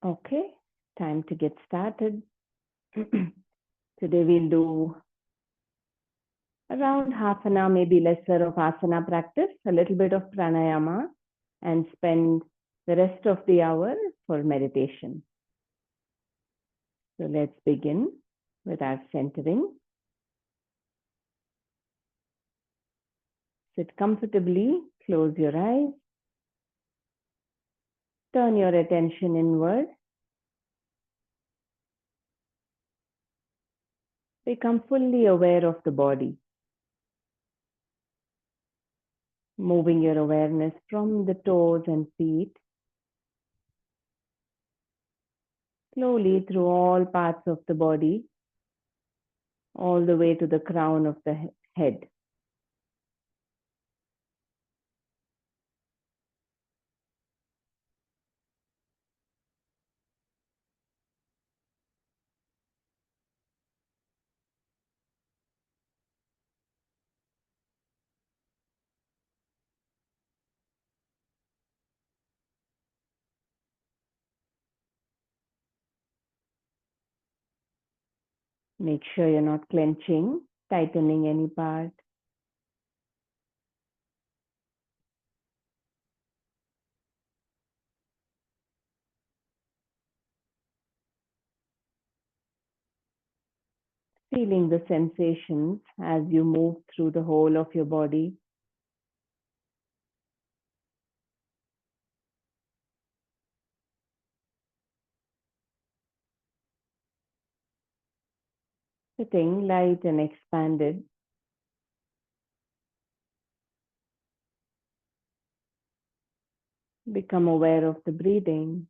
Okay, time to get started. Today we'll do around half an hour, maybe lesser of asana practice, a little bit of pranayama, and spend the rest of the hour for meditation. So let's begin with our centering. Sit comfortably, close your eyes, turn your attention inward. Become fully aware of the body, moving your awareness from the toes and feet, slowly through all parts of the body, all the way to the crown of the head. Make sure you're not clenching, tightening any part. Feeling the sensations as you move through the whole of your body. Sitting light and expanded. Become aware of the breathing.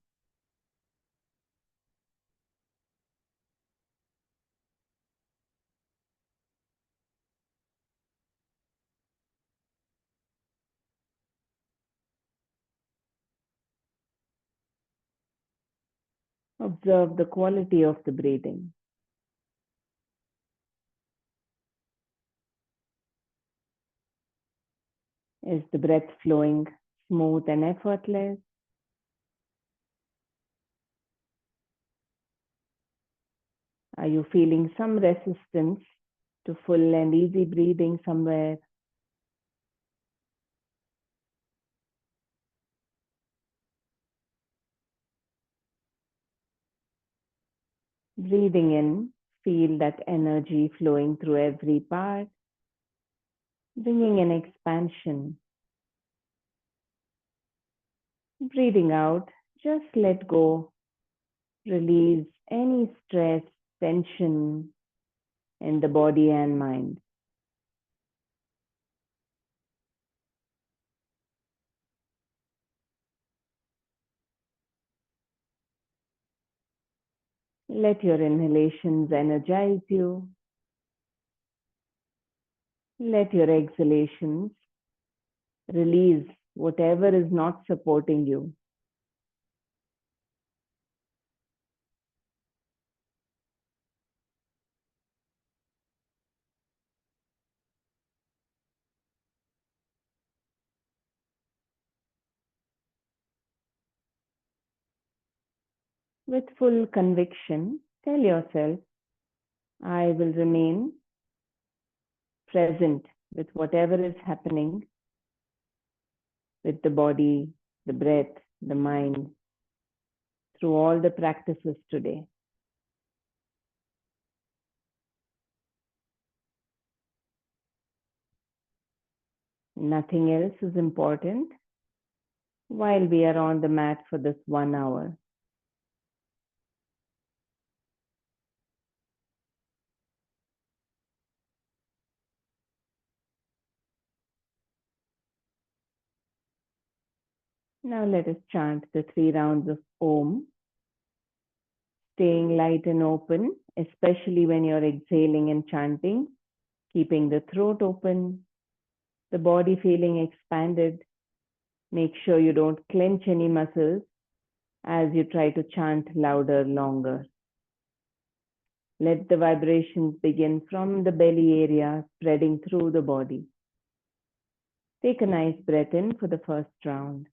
Observe the quality of the breathing. Is the breath flowing smooth and effortless? Are you feeling some resistance to full and easy breathing somewhere? Breathing in, feel that energy flowing through every part, bringing an expansion. Breathing out, just let go, release any stress, tension in the body and mind. Let your inhalations energize you. Let your exhalations release whatever is not supporting you. With full conviction, tell yourself, I will remain present with whatever is happening with the body, the breath, the mind, through all the practices today. Nothing else is important while we are on the mat for this 1 hour. Now let us chant the 3 rounds of Om, staying light and open, especially when you're exhaling and chanting, keeping the throat open, the body feeling expanded. Make sure you don't clench any muscles as you try to chant louder, longer. Let the vibrations begin from the belly area, spreading through the body. Take a nice breath in for the first round.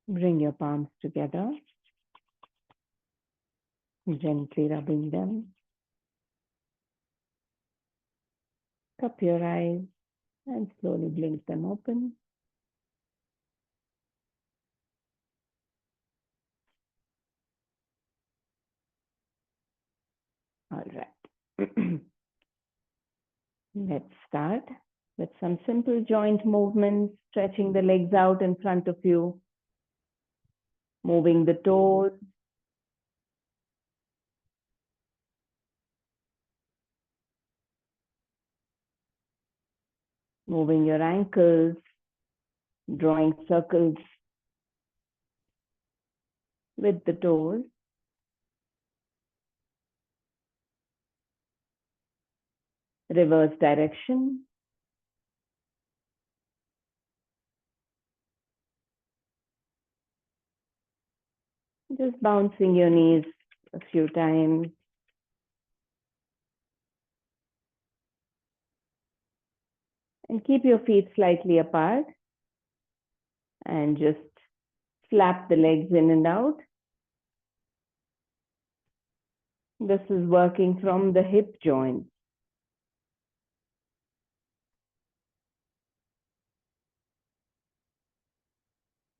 Bring your palms together, gently rubbing them. Cup your eyes and slowly blink them open. All right. Let's start with some simple joint movements, stretching the legs out in front of you, moving the toes, moving your ankles, drawing circles with the toes. Reverse direction. Just bouncing your knees a few times. And keep your feet slightly apart. And just flap the legs in and out. This is working from the hip joint.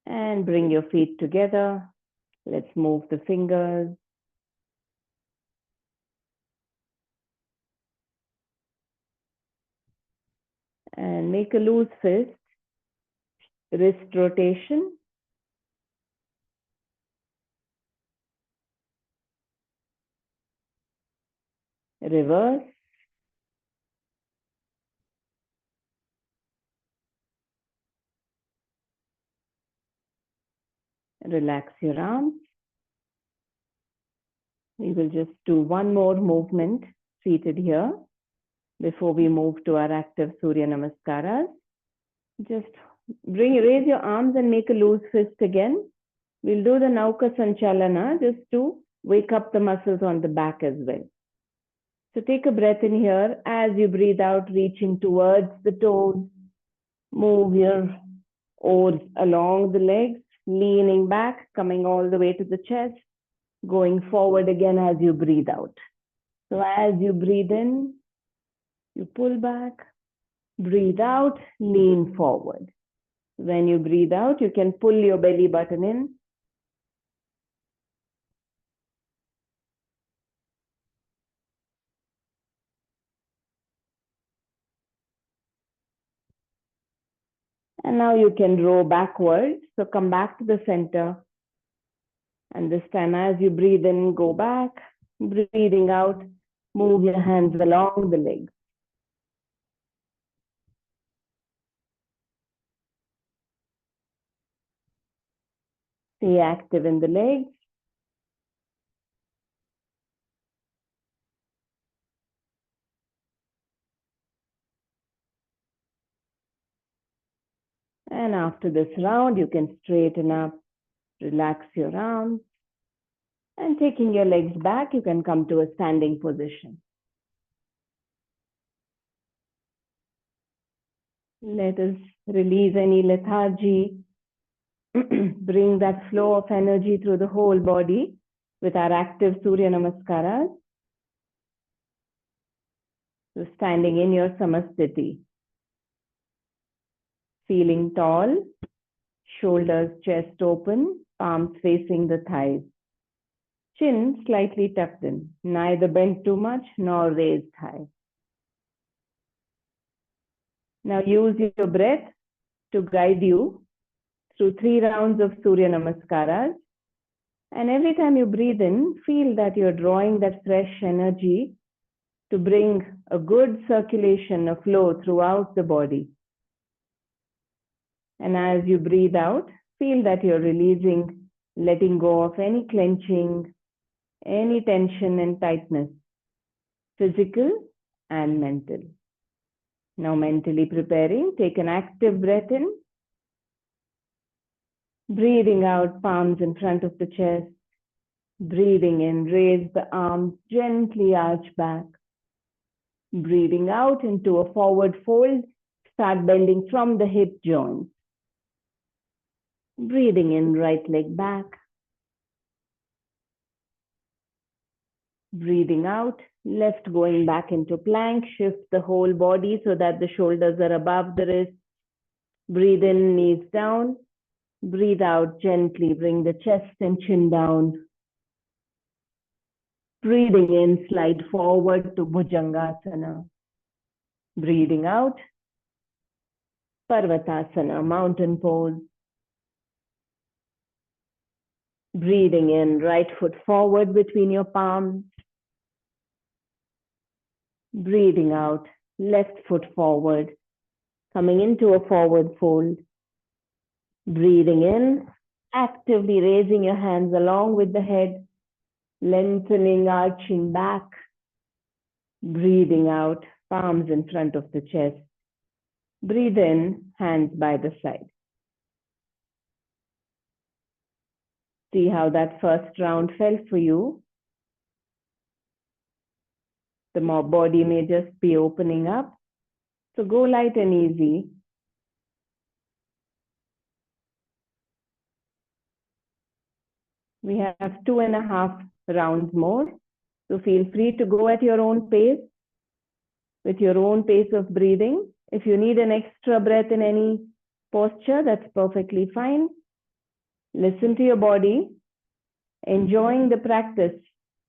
And bring your feet together. Let's move the fingers. And make a loose fist. Wrist rotation. Reverse. Relax your arms. We will just do one more movement seated here before we move to our active Surya Namaskaras. Just raise your arms and make a loose fist again. We'll do the Nauka Sanchalana just to wake up the muscles on the back as well. So take a breath in here. As you breathe out, reaching towards the toes. Move your oars along the legs, leaning back, coming all the way to the chest, going forward again as you breathe out. So as you breathe in, you pull back, breathe out, lean forward. When you breathe out, you can pull your belly button in. And now you can row backwards. So come back to the center. And this time as you breathe in, go back. Breathing out, move your hands along the legs. Stay active in the legs. And after this round, you can straighten up, relax your arms. And taking your legs back, you can come to a standing position. Let us release any lethargy, Bring that flow of energy through the whole body with our active Surya Namaskaras. So standing in your Samasthiti. Feeling tall, shoulders, chest open, palms facing the thighs. Chin slightly tucked in, neither bent too much nor raised high. Now use your breath to guide you through 3 rounds of Surya Namaskaras. And every time you breathe in, feel that you're drawing that fresh energy to bring a good circulation, a flow throughout the body. And as you breathe out, feel that you're releasing, letting go of any clenching, any tension and tightness, physical and mental. Now mentally preparing, take an active breath in, breathing out, palms in front of the chest, breathing in, raise the arms, gently arch back, breathing out into a forward fold, start bending from the hip joints, breathing in, right leg back, breathing out, left going back into plank, shift the whole body so that the shoulders are above the wrists. Breathe in, knees down. Breathe out gently, bring the chest and chin down. Breathing in, slide forward to Bhujangasana. Breathing out, Parvatasana, mountain pose. Breathing in, right foot forward between your palms. Breathing out, left foot forward, coming into a forward fold. Breathing in, actively raising your hands along with the head, lengthening, arching back. Breathing out, palms in front of the chest. Breathe in, hands by the side. See how that first round felt for you. The body may just be opening up. So go light and easy. We have 2.5 rounds more. So feel free to go at your own pace, with your own pace of breathing. If you need an extra breath in any posture, that's perfectly fine. Listen to your body, enjoying the practice,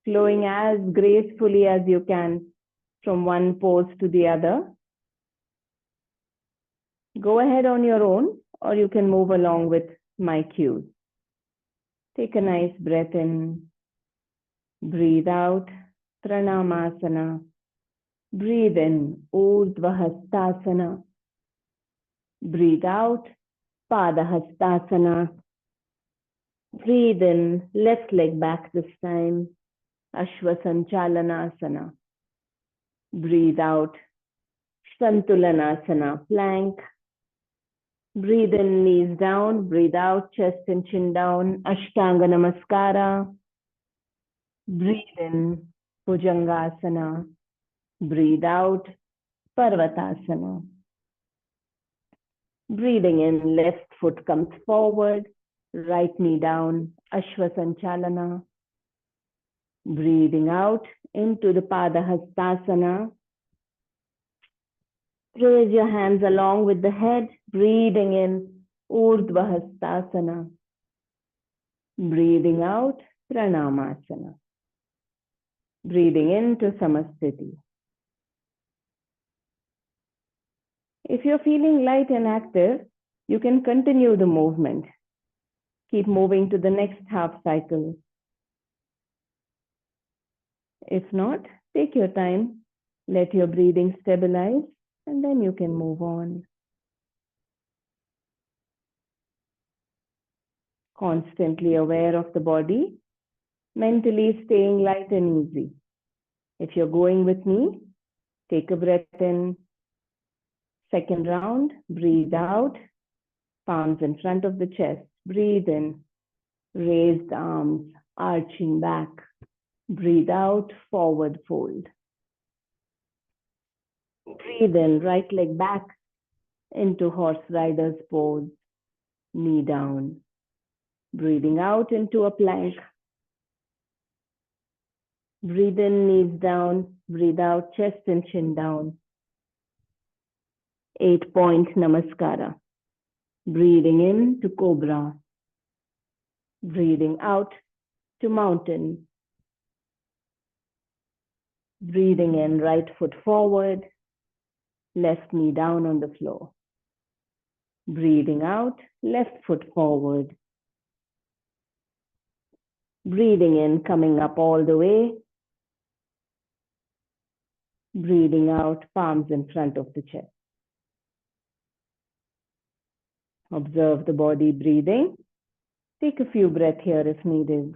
flowing as gracefully as you can from one pose to the other. Go ahead on your own, or you can move along with my cues. Take a nice breath in, breathe out, Pranamasana. Breathe in, Urdhva Hastasana. Breathe out, Pada Hastasana. Breathe in, left leg back this time, Ashwasanchalanasana. Breathe out, Santulanasana, plank. Breathe in, knees down. Breathe out, chest and chin down, Ashtanga Namaskara. Breathe in, Bhujangasana. Breathe out, Parvatasana. Breathing in, left foot comes forward, right knee down, Ashwasanchalana. Breathing out into the Pada Hastasana. Raise your hands along with the head, breathing in, Urdhva Hastasana. Breathing out, Pranamasana. Breathing into Samasthiti. If you're feeling light and active, you can continue the movement. Keep moving to the next half cycle. If not, take your time, let your breathing stabilize, and then you can move on. Constantly aware of the body, mentally staying light and easy. If you're going with me, take a breath in. Second round, breathe out, palms in front of the chest. Breathe in, raised arms, arching back. Breathe out, forward fold. Breathe in, right leg back into horse rider's pose, knee down. Breathing out into a plank. Breathe in, knees down. Breathe out, chest and chin down. 8-point Namaskara. Breathing in to Cobra. Breathing out to Mountain. Breathing in, right foot forward. Left knee down on the floor. Breathing out, left foot forward. Breathing in, coming up all the way. Breathing out, palms in front of the chest. Observe the body breathing. Take a few breaths here if needed.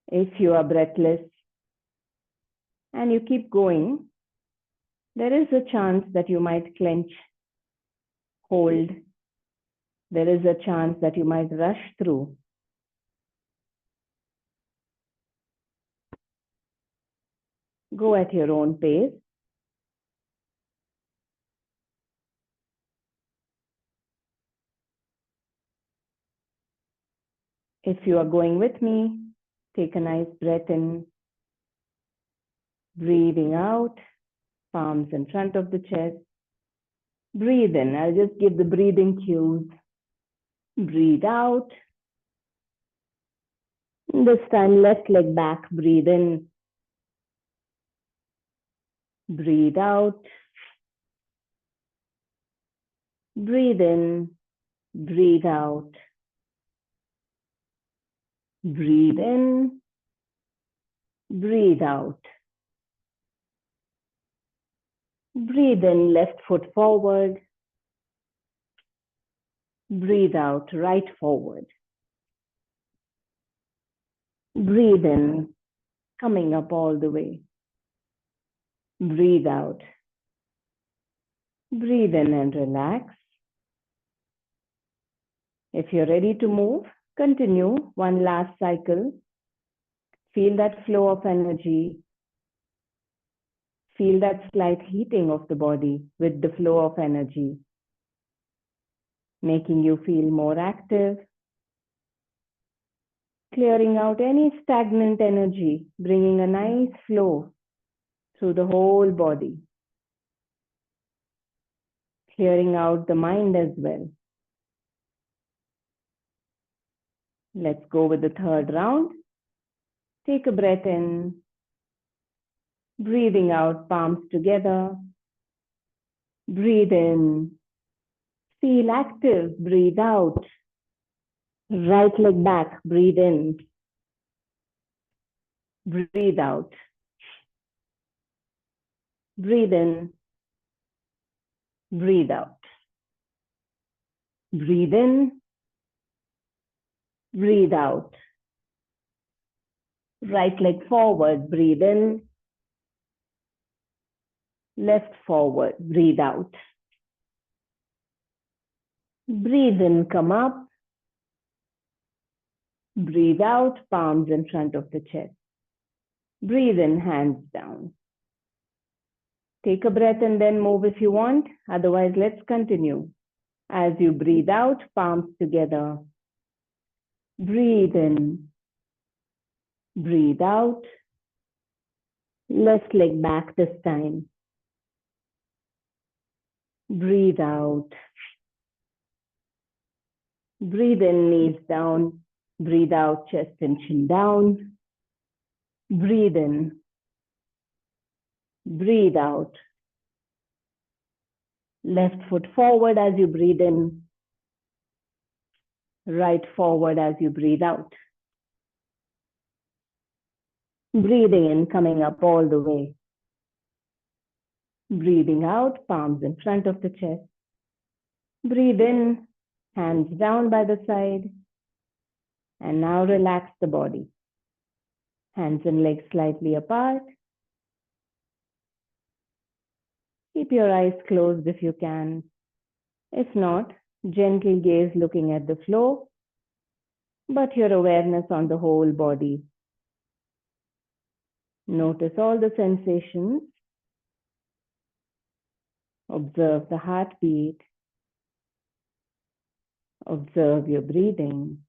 If you are breathless and you keep going, there is a chance that you might clench, hold. There is a chance that you might rush through. Go at your own pace. If you are going with me, take a nice breath in. Breathing out, palms in front of the chest. Breathe in. I'll just give the breathing cues. Breathe out. This time, left leg back. Breathe in. Breathe out. Breathe in. Breathe out. Breathe in. Breathe out. Breathe in, left foot forward. Breathe out, right forward. Breathe in, coming up all the way. Breathe out. Breathe in and relax. If you're ready to move, continue one last cycle. Feel that flow of energy. Feel that slight heating of the body with the flow of energy, making you feel more active, clearing out any stagnant energy, bringing a nice flow through the whole body, clearing out the mind as well. Let's go with the third round. Take a breath in, breathing out, palms together. Breathe in, feel active, breathe out. Right leg back, breathe in, breathe out. Breathe in, breathe out. Breathe in, breathe out. Right leg forward, breathe in. Left forward, breathe out. Breathe in, come up. Breathe out, palms in front of the chest. Breathe in, hands down. Take a breath and then move if you want. Otherwise, let's continue. As you breathe out, palms together. Breathe in. Breathe out. Left leg back this time. Breathe out. Breathe in, knees down. Breathe out, chest and chin down. Breathe in. Breathe out. Left foot forward as you breathe in. Right forward as you breathe out. Breathing in, coming up all the way. Breathing out, palms in front of the chest. Breathe in, hands down by the side. And now relax the body. Hands and legs slightly apart. Keep your eyes closed if you can. If not, gentle gaze looking at the floor, but your awareness on the whole body. Notice all the sensations. Observe the heartbeat. Observe your breathing.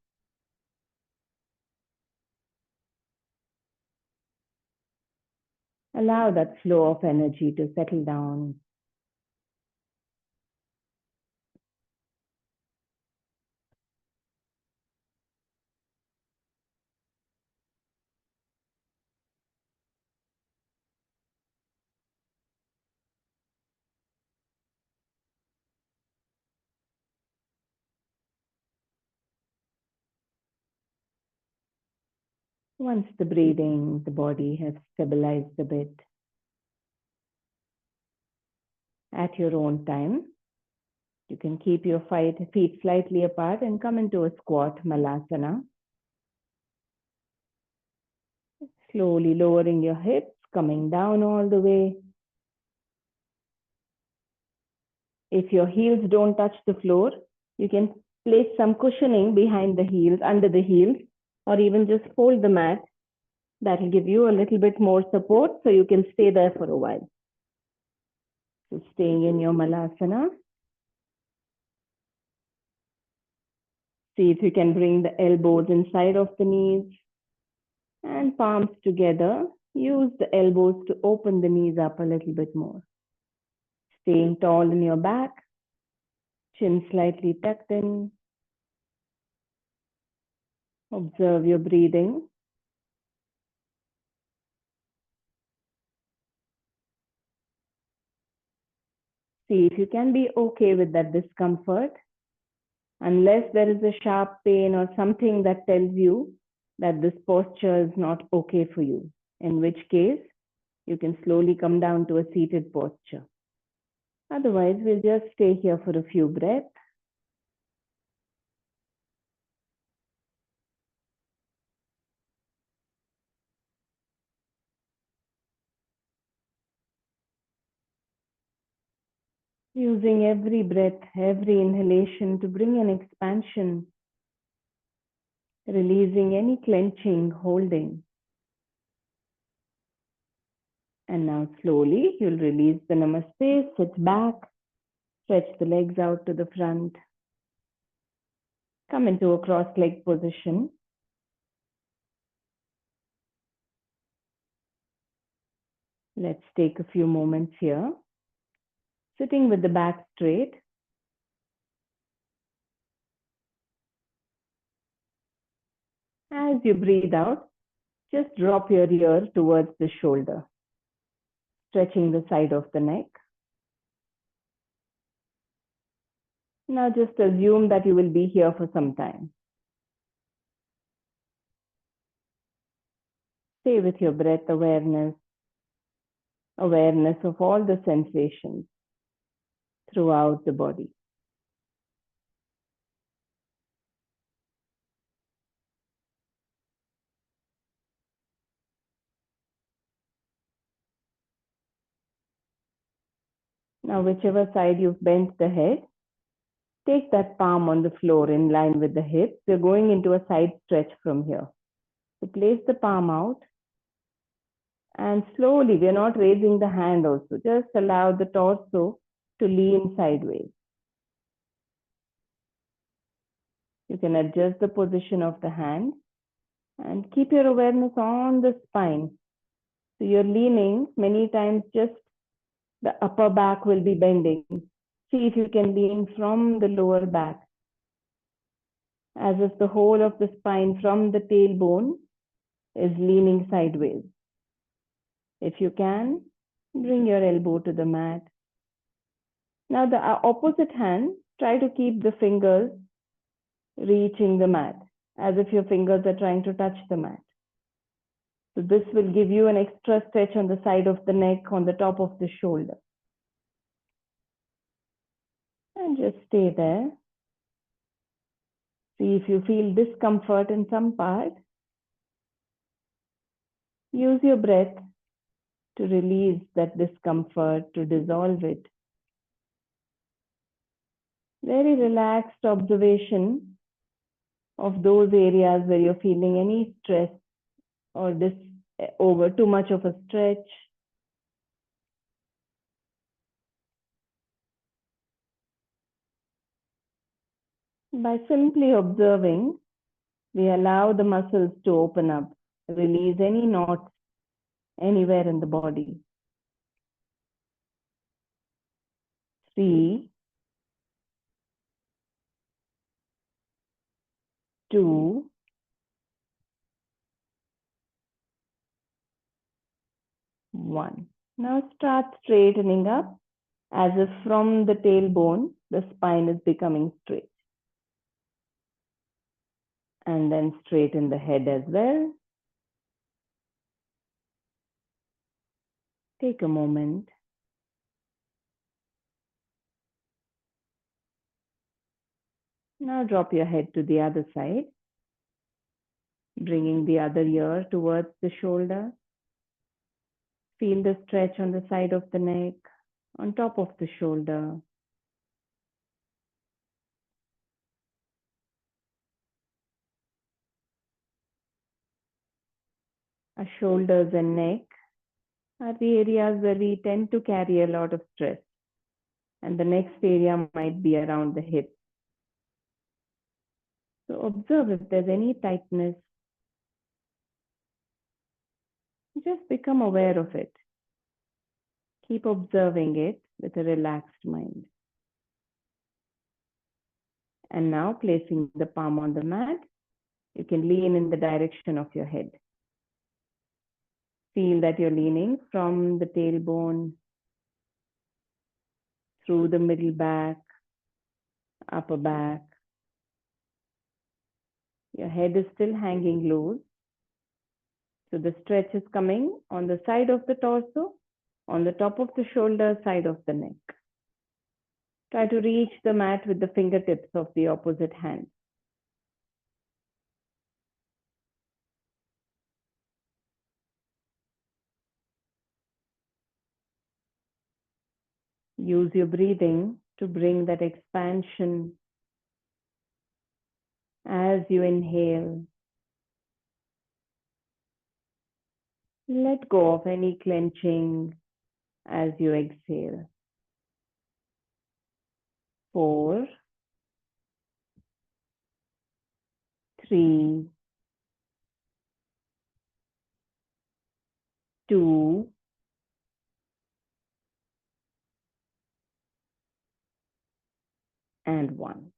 Allow that flow of energy to settle down. Once the breathing, the body has stabilized a bit, at your own time, you can keep your feet slightly apart and come into a squat malasana. Slowly lowering your hips, coming down all the way. If your heels don't touch the floor, you can place some cushioning behind the heels, under the heels, or even just fold the mat. That will give you a little bit more support so you can stay there for a while. So staying in your malasana. See if you can bring the elbows inside of the knees and palms together. Use the elbows to open the knees up a little bit more. Staying tall in your back, chin slightly tucked in. Observe your breathing. See if you can be okay with that discomfort, unless there is a sharp pain or something that tells you that this posture is not okay for you, in which case you can slowly come down to a seated posture. Otherwise, we'll just stay here for a few breaths. Using every breath, every inhalation to bring an expansion, releasing any clenching, holding. And now slowly you'll release the namaste, sit back, stretch the legs out to the front. Come into a cross-leg position. Let's take a few moments here. Sitting with the back straight. As you breathe out, just drop your ear towards the shoulder, stretching the side of the neck. Now just assume that you will be here for some time. Stay with your breath awareness, awareness of all the sensations throughout the body. Now, whichever side you've bent the head, take that palm on the floor in line with the hips. We're going into a side stretch from here. So place the palm out and slowly, we're not raising the hand also, just allow the torso to lean sideways. You can adjust the position of the hand and keep your awareness on the spine. So you're leaning, many times just the upper back will be bending. See if you can lean from the lower back, as if the whole of the spine from the tailbone is leaning sideways. If you can, bring your elbow to the mat. Now the opposite hand, try to keep the fingers reaching the mat, as if your fingers are trying to touch the mat. So this will give you an extra stretch on the side of the neck, on the top of the shoulder. And just stay there. See if you feel discomfort in some part. Use your breath to release that discomfort, to dissolve it. Very relaxed observation of those areas where you're feeling any stress or over too much of a stretch. By simply observing, we allow the muscles to open up, release any knots anywhere in the body. 3, 2, 1. Now start straightening up as if from the tailbone, the spine is becoming straight. And then straighten the head as well. Take a moment. Now drop your head to the other side, bringing the other ear towards the shoulder. Feel the stretch on the side of the neck, on top of the shoulder. Our shoulders and neck are the areas where we tend to carry a lot of stress. And the next area might be around the hips. So observe if there's any tightness. Just become aware of it. Keep observing it with a relaxed mind. And now placing the palm on the mat, you can lean in the direction of your head. Feel that you're leaning from the tailbone, through the middle back, upper back. Your head is still hanging loose. So the stretch is coming on the side of the torso, on the top of the shoulder, side of the neck. Try to reach the mat with the fingertips of the opposite hand. Use your breathing to bring that expansion as you inhale. Let go of any clenching as you exhale. 4, 3, 2, 1.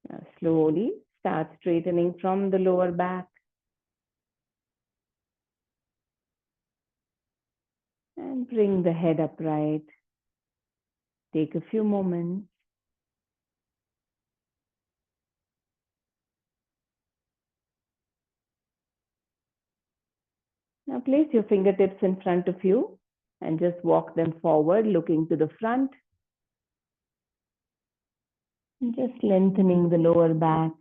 Now slowly start straightening from the lower back. And bring the head upright. Take a few moments. Now place your fingertips in front of you and just walk them forward, looking to the front. And just lengthening the lower back.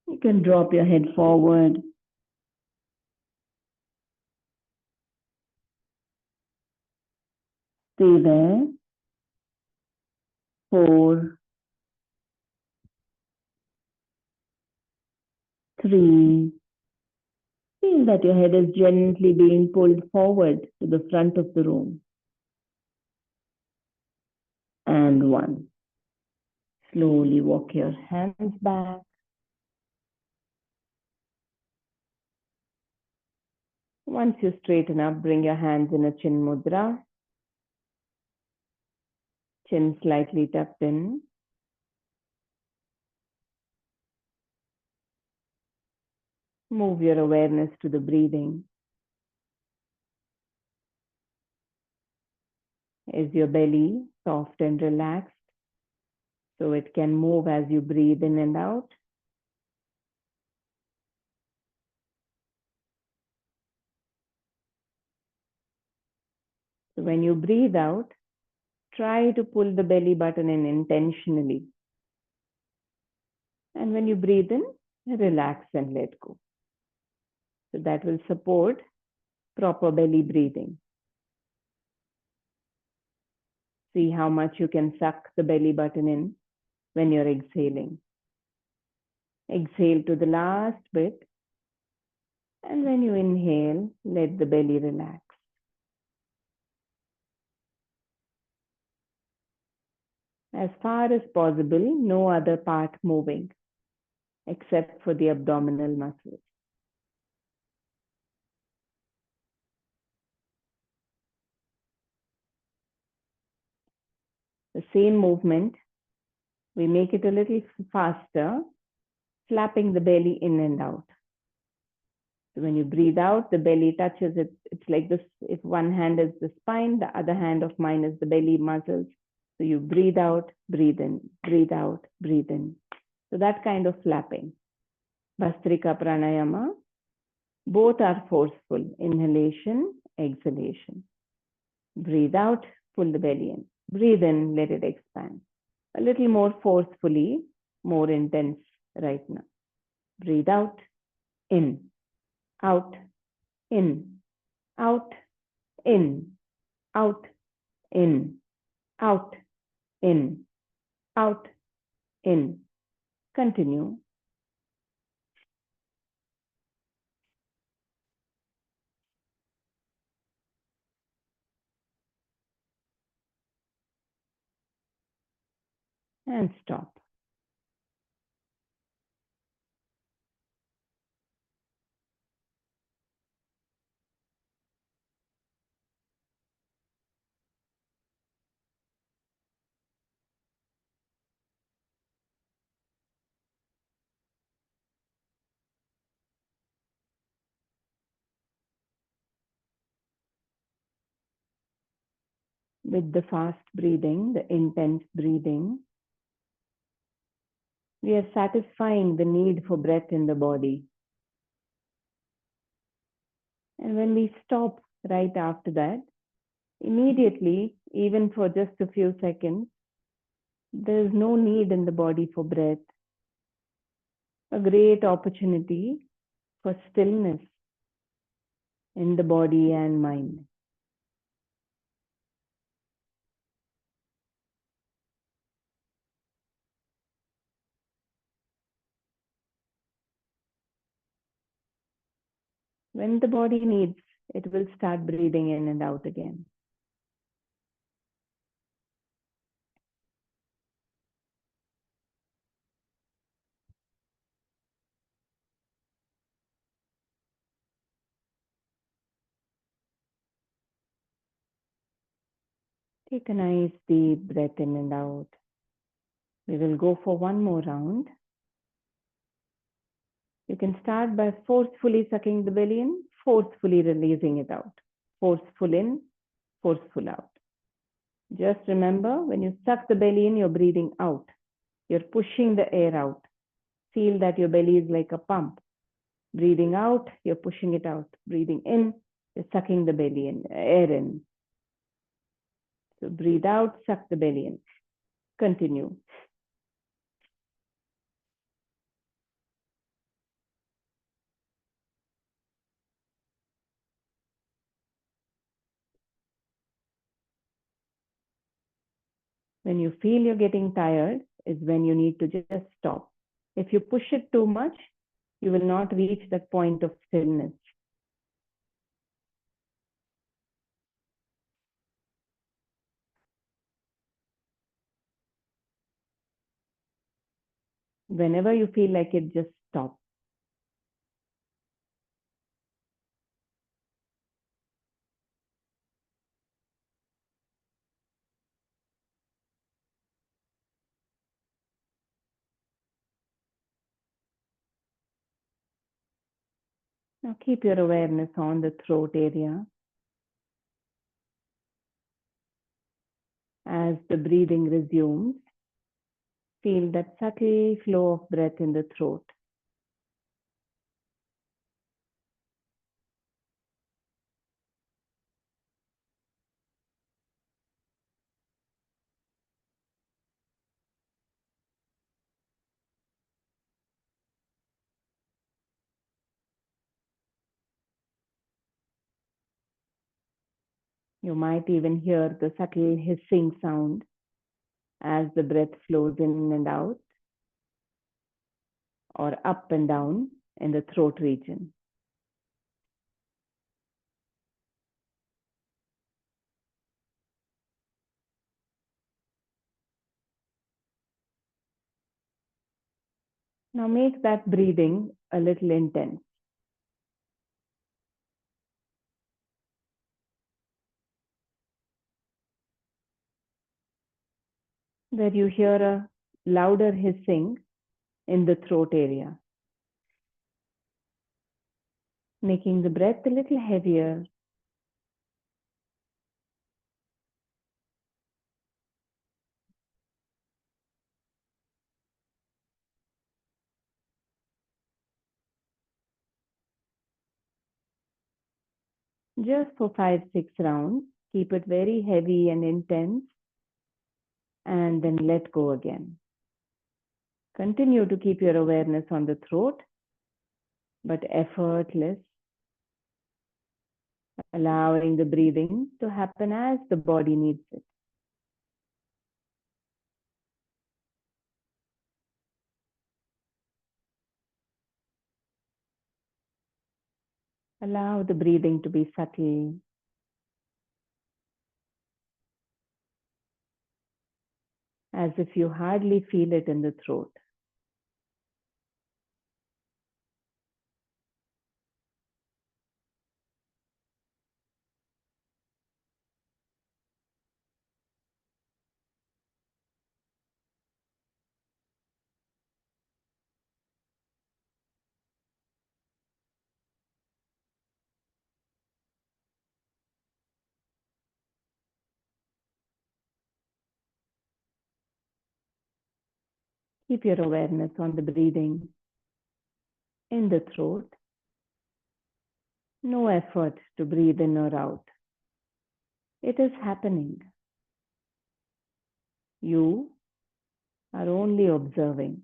You can drop your head forward. Stay there. 4, 3. Feel that your head is gently being pulled forward to the front of the room. And 1. Slowly walk your hands back. Once you straighten up, bring your hands in a chin mudra. Chin slightly tucked in. Move your awareness to the breathing. Is your belly soft and relaxed so it can move as you breathe in and out? So when you breathe out, try to pull the belly button in intentionally. And when you breathe in, relax and let go. So that will support proper belly breathing. See how much you can suck the belly button in when you're exhaling. Exhale to the last bit. And when you inhale, let the belly relax. As far as possible, no other part moving except for the abdominal muscles. The same movement, we make it a little faster, flapping the belly in and out. So when you breathe out, the belly touches it. It's like this. If one hand is the spine, the other hand of mine is the belly muscles. So you breathe out, breathe in, breathe out, breathe in. So that kind of flapping. Bhastrika pranayama, both are forceful. Inhalation, exhalation. Breathe out, pull the belly in. Breathe in, let it expand. A little more forcefully, more intense right now. Breathe out, in, out, in, out, in, out, in, out, in, out, in. Continue. And stop. With the fast breathing, the intense breathing, we are satisfying the need for breath in the body. And when we stop right after that, immediately, even for just a few seconds, there is no need in the body for breath. A great opportunity for stillness in the body and mind. When the body needs, it will start breathing in and out again. Take a nice deep breath in and out. We will go for one more round. You can start by forcefully sucking the belly in, forcefully releasing it out. Forceful in, forceful out. Just remember, when you suck the belly in, you're breathing out. You're pushing the air out. Feel that your belly is like a pump. Breathing out, you're pushing it out. Breathing in, you're sucking the belly in, air in. So breathe out, suck the belly in. Continue. When you feel you're getting tired is when you need to just stop. If you push it too much, you will not reach that point of stillness. Whenever you feel like it, just stop. Now keep your awareness on the throat area. As the breathing resumes, feel that subtle flow of breath in the throat. You might even hear the subtle hissing sound as the breath flows in and out, or up and down in the throat region. Now make that breathing a little intense. Where you hear a louder hissing in the throat area, making the breath a little heavier. Just for 5-6 rounds, keep it very heavy and intense, and then let go again. Continue to keep your awareness on the throat, but effortless, allowing the breathing to happen as the body needs it. Allow the breathing to be subtle, as if you hardly feel it in the throat. Keep your awareness on the breathing in the throat. No effort to breathe in or out. It is happening. You are only observing.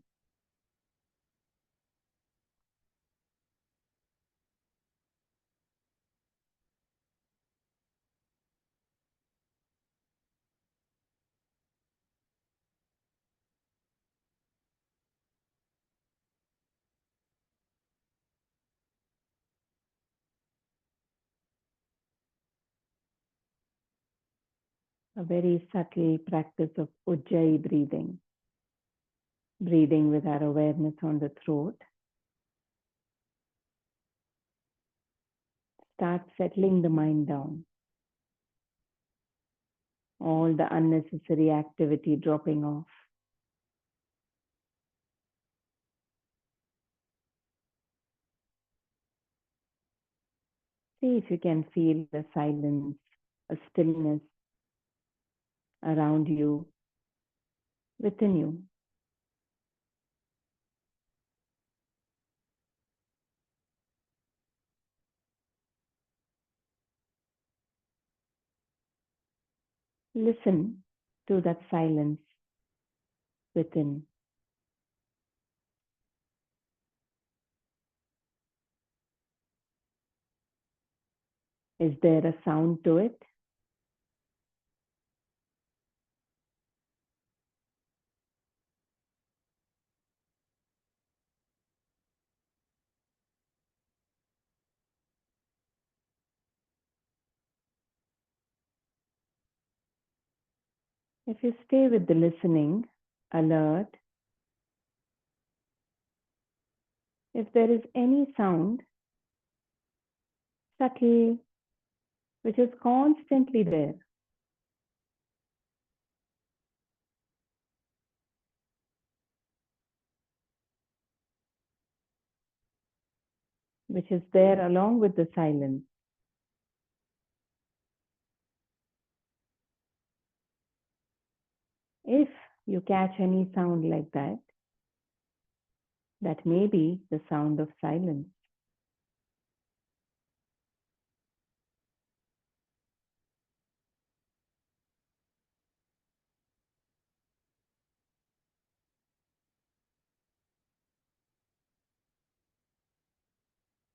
A very subtle practice of Ujjayi breathing. Breathing with our awareness on the throat. Start settling the mind down. All the unnecessary activity dropping off. See if you can feel the silence, a stillness around you, within you. Listen to that silence within. Is there a sound to it? If you stay with the listening, alert, if there is any sound, subtle, which is constantly there, which is there along with the silence, if you catch any sound like that, that may be the sound of silence.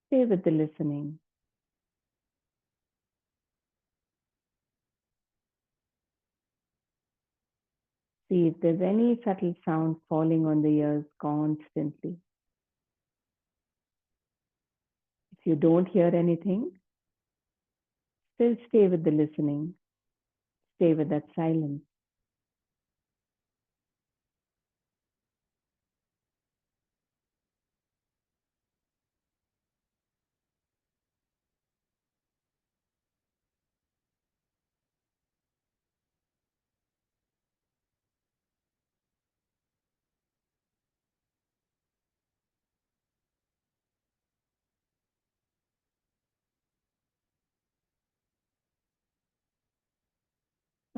Stay with the listening. See if there's any subtle sound falling on the ears constantly. If you don't hear anything, still stay with the listening. Stay with that silence.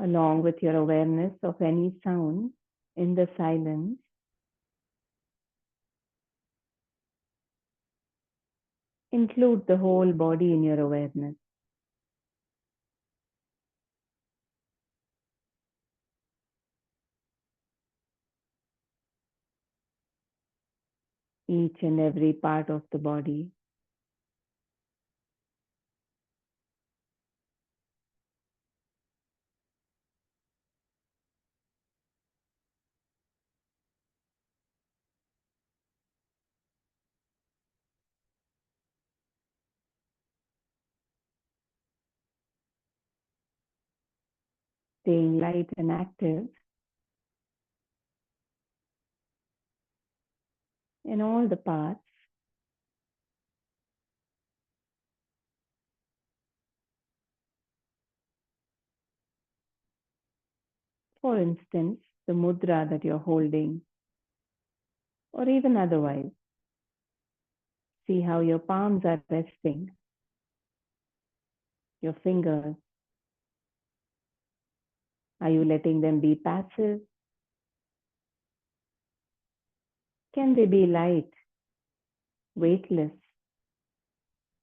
along with your awareness of any sound in the silence. Include the whole body in your awareness. Each and every part of the body. Staying light and active in all the parts. For instance, the mudra that you're holding, or even otherwise. See how your palms are resting, your fingers. Are you letting them be passive? Can they be light, weightless,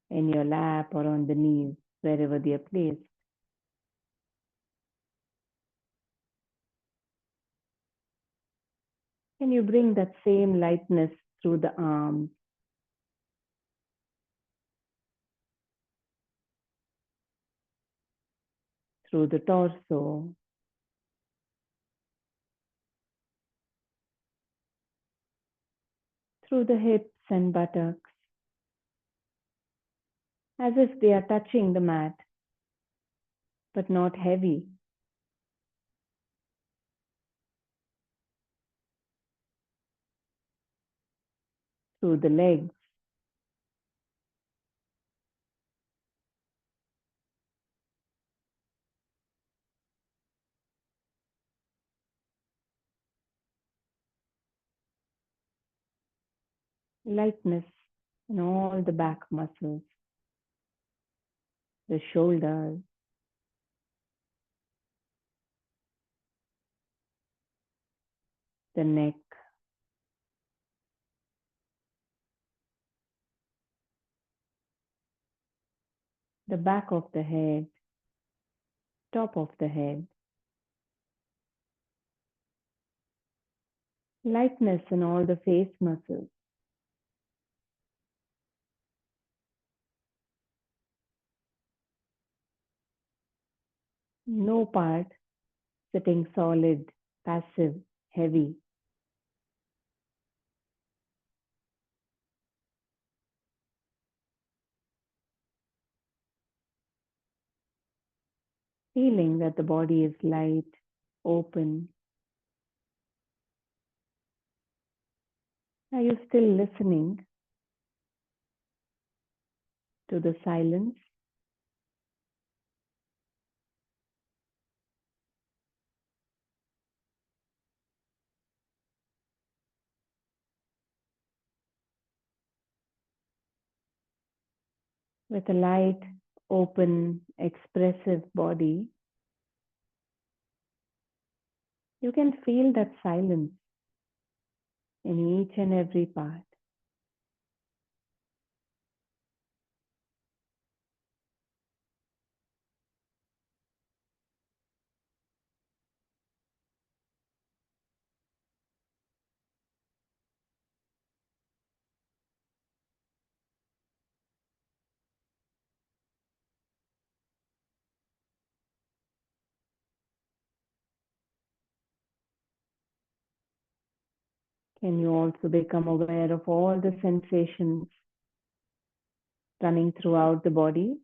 in your lap or on the knees, wherever they are placed? Can you bring that same lightness through the arms, through the torso, through the hips and buttocks, as if they are touching the mat, but not heavy. Through the legs, lightness in all the back muscles, the shoulders, the neck, the back of the head, top of the head. Lightness in all the face muscles. No part sitting solid, passive, heavy. Feeling that the body is light, open. Are you still listening to the silence? With a light, open, expressive body, you can feel that silence in each and every part. Can you also become aware of all the sensations running throughout the body?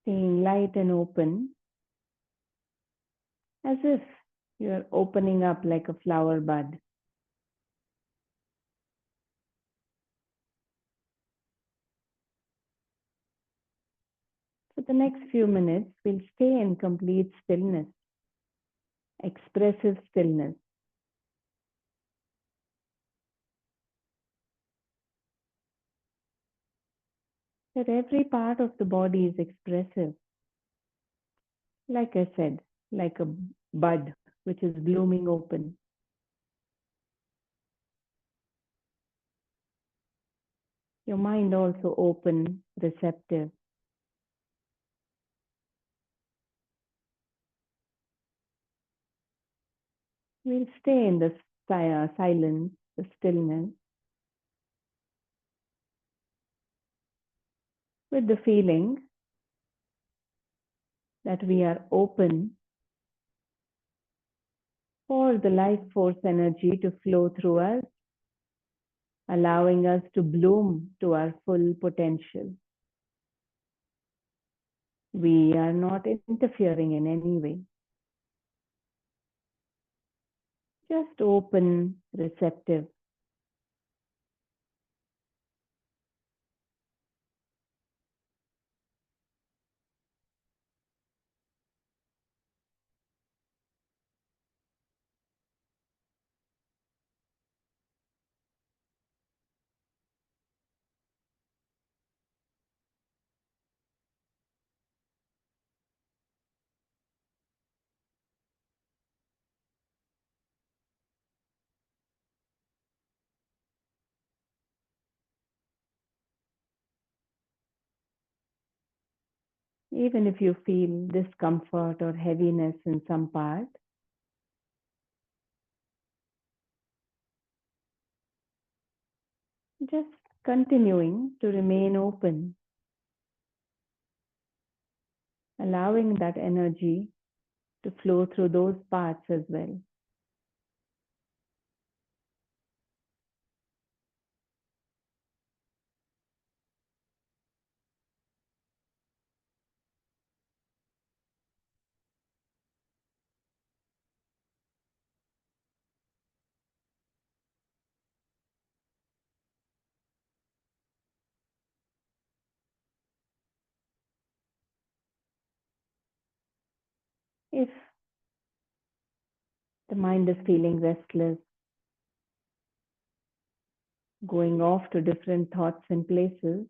Staying light and open, as if You are opening up like a flower bud. For the next few minutes, we'll stay in complete stillness, expressive stillness. That every part of the body is expressive. Like I said, like a bud which is blooming open. Your mind also open, receptive. We'll stay in the silence, the stillness, with the feeling that we are open for the life force energy to flow through us, allowing us to bloom to our full potential. We are not interfering in any way. Just open, receptive. Even if you feel discomfort or heaviness in some part, just continuing to remain open, allowing that energy to flow through those parts as well. If the mind is feeling restless, going off to different thoughts and places,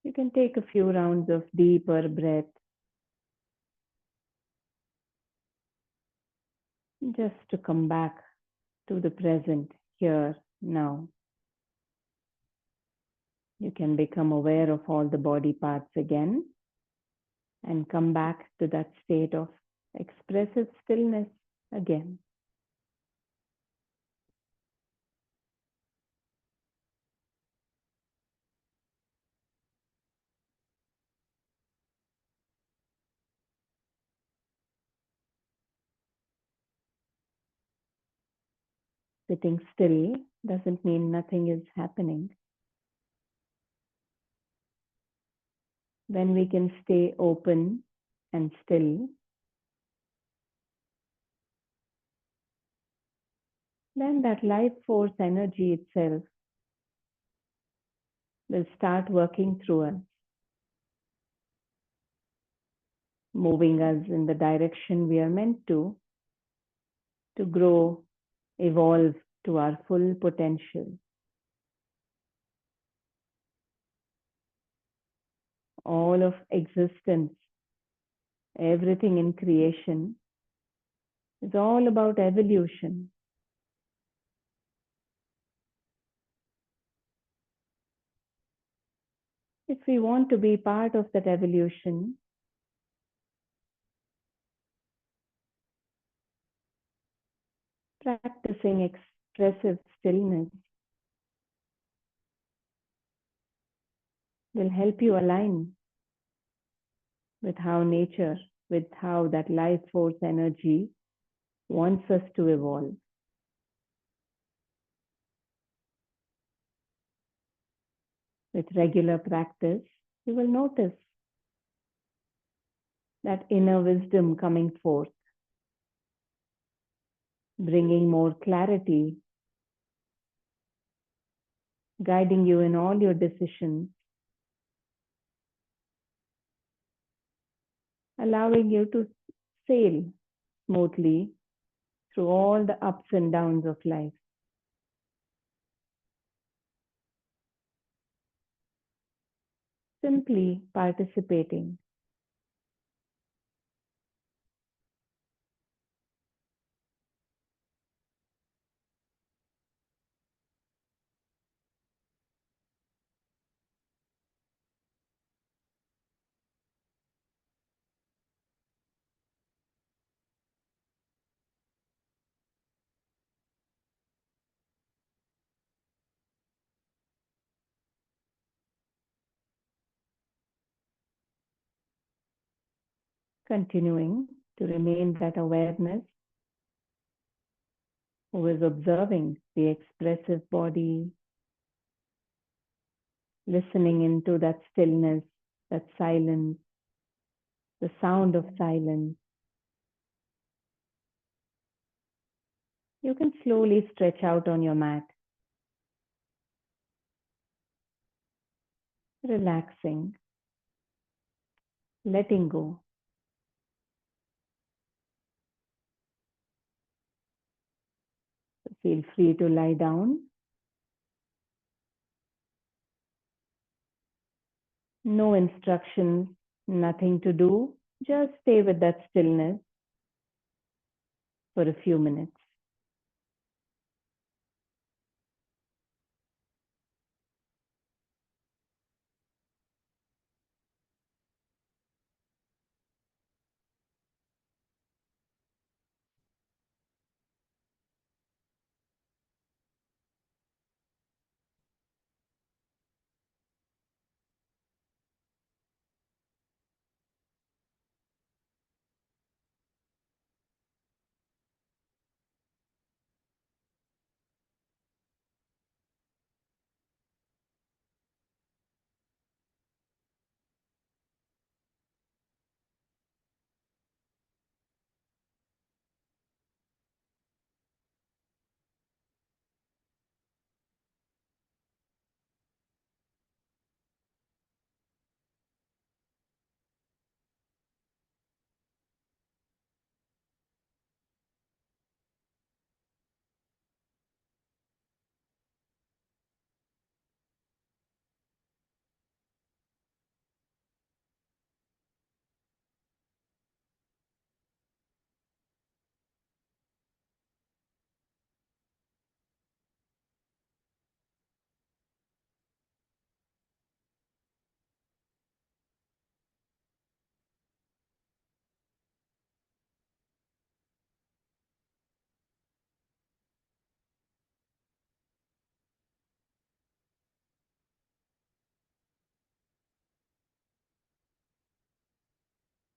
you can take a few rounds of deeper breath just to come back to the present here, now. You can become aware of all the body parts again and come back to that state of expressive stillness again. Sitting still doesn't mean nothing is happening. When we can stay open and still, then that life force energy itself will start working through us, moving us in the direction we are meant to grow, evolve to our full potential. All of existence, everything in creation is all about evolution. If we want to be part of that evolution, practicing expressive stillness will help you align with how nature, with how that life force energy wants us to evolve. With regular practice, you will notice that inner wisdom coming forth, bringing more clarity, guiding you in all your decisions, allowing you to sail smoothly through all the ups and downs of life. Simply participating. Continuing to remain that awareness who is observing the expressive body, listening into that stillness, that silence, the sound of silence. You can slowly stretch out on your mat, relaxing, letting go. Feel free to lie down. No instructions, nothing to do. Just stay with that stillness for a few minutes.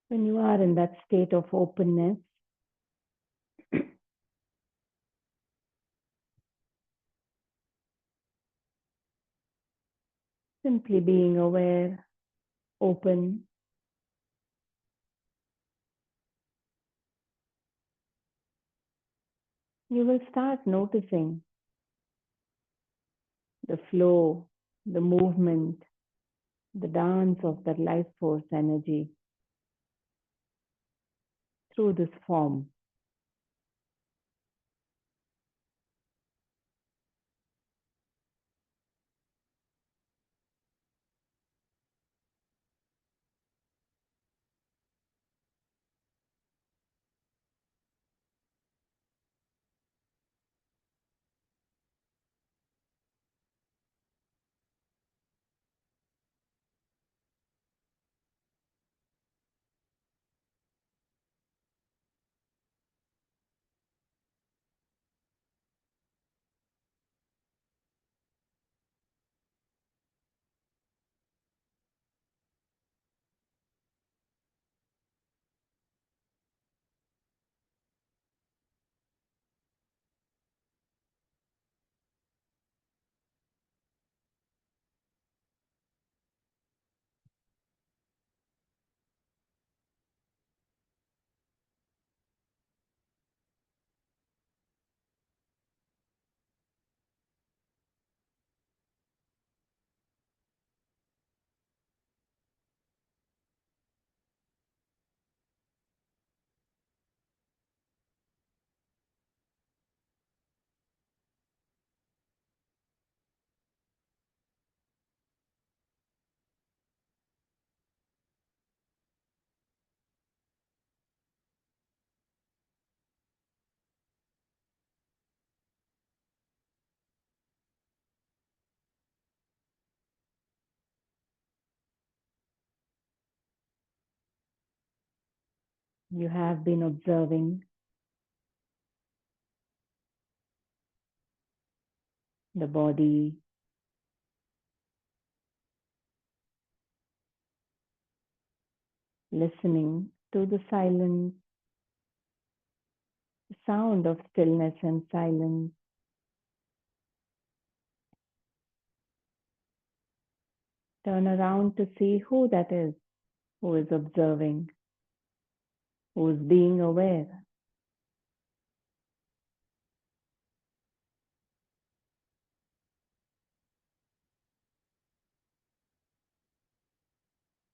When you are in that state of openness, simply being aware, open, you will start noticing the flow, the movement, the dance of that life force energy through this form. You have been observing the body, listening to the silence, the sound of stillness and silence. Turn around to see who that is, who is observing, who is being aware.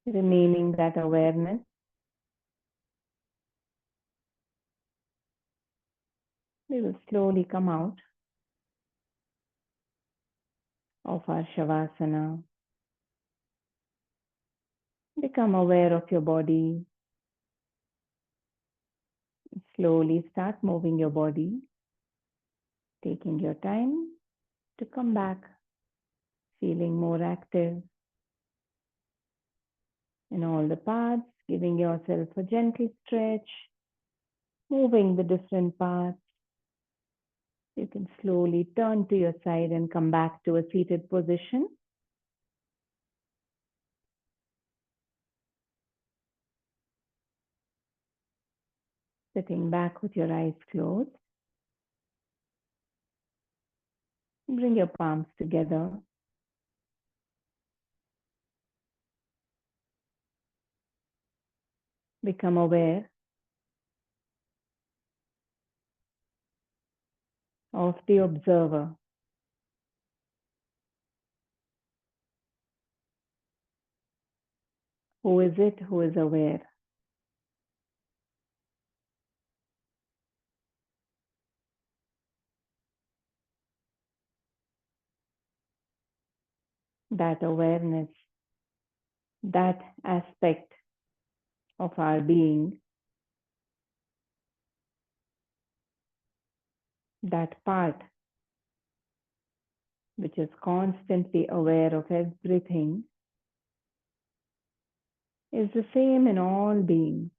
Remaining that awareness, we will slowly come out of our Shavasana. Become aware of your body. Slowly start moving your body, taking your time to come back, feeling more active in all the parts, giving yourself a gentle stretch, moving the different parts. You can slowly turn to your side and come back to a seated position. Sitting back with your eyes closed. Bring your palms together. Become aware of the observer. Who is it who is aware? That awareness, that aspect of our being, that part which is constantly aware of everything, is the same in all beings.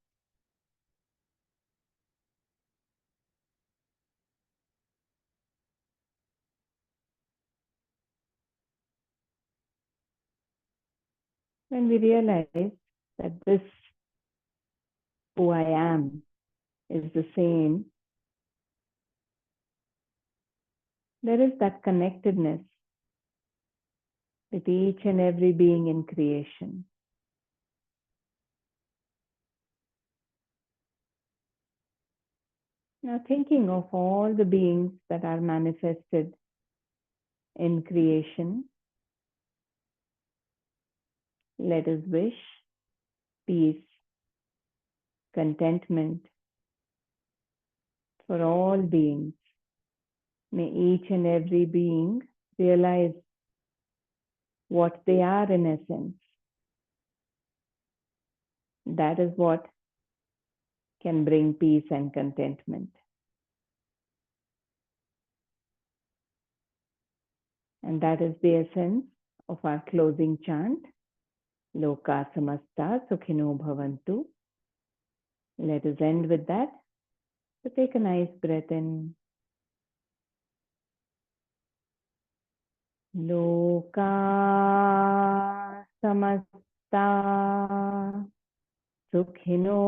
When we realize that this, who I am, is the same, there is that connectedness with each and every being in creation. Now, thinking of all the beings that are manifested in creation, let us wish peace, contentment for all beings. May each and every being realize what they are in essence. That is what can bring peace and contentment. And that is the essence of our closing chant. Loka samasta sukhino bhavantu. Let us end with that. So take a nice breath in. Loka samasta sukhino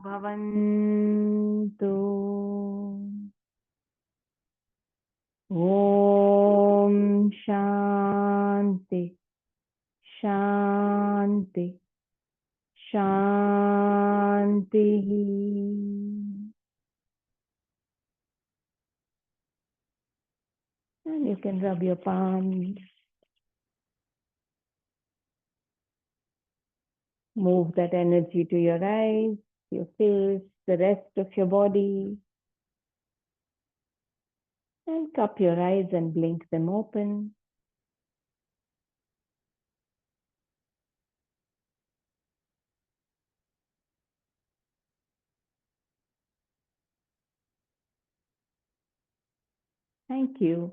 bhavantu. Om Shanti, Shanti, Shanti. And you can rub your palms. Move that energy to your eyes, your face, the rest of your body. And cup your eyes and blink them open. Thank you.